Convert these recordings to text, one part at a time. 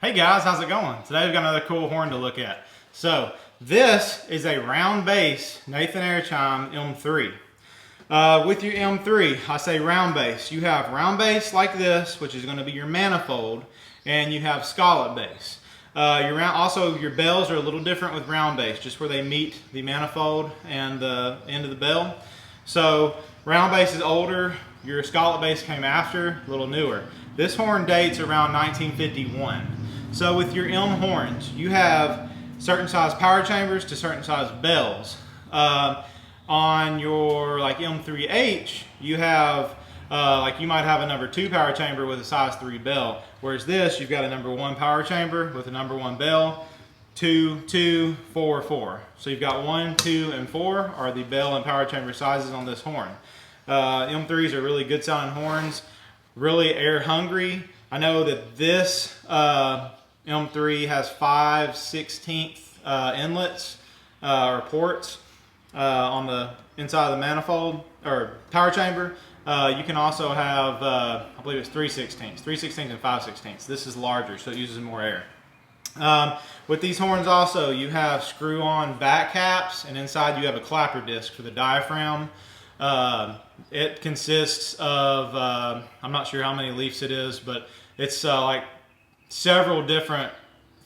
Hey guys, how's it going? Today we've got another cool horn to look at. So this is a round bass Nathan Airchime M3. With your M3, I say round bass. You have round bass like this, which is going to be your manifold, and you have scallop bass. Also, your bells are a little different with round bass, just where they meet the manifold and the end of the bell. So round bass is older, your scallop bass came after, a little newer. This horn dates around 1951. So with your M horns, you have certain size power chambers to certain size bells. On your like M3H, you have like you might have a number 2 power chamber with a size 3 bell, whereas this you've got a number 1 power chamber with a number 1 bell, 2, 2, 4, 4. So you've got 1, 2, and 4 are the bell and power chamber sizes on this horn. M3s are really good sounding horns, really air hungry. I know that this M3 has 5/16 inlets or ports on the inside of the manifold or power chamber. You can also have, I believe it's 3/16, 3/16 and 5/16. This is larger, so it uses more air. With these horns also, you have screw-on back caps, and inside you have a clapper disc for the diaphragm. It consists of, I'm not sure how many leaves it is, but it's like several different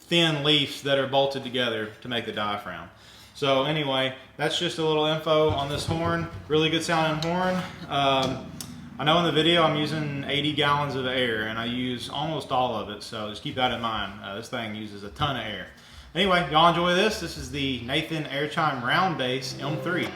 thin leaves that are bolted together to make the diaphragm. So anyway, that's just a little info on this horn. Really good sounding horn. I know in the video I'm using 80 gallons of air, and I use almost all of it, so just keep that in mind. This thing uses a ton of air. Anyway, y'all enjoy this. This is the Nathan Airchime round bass M3.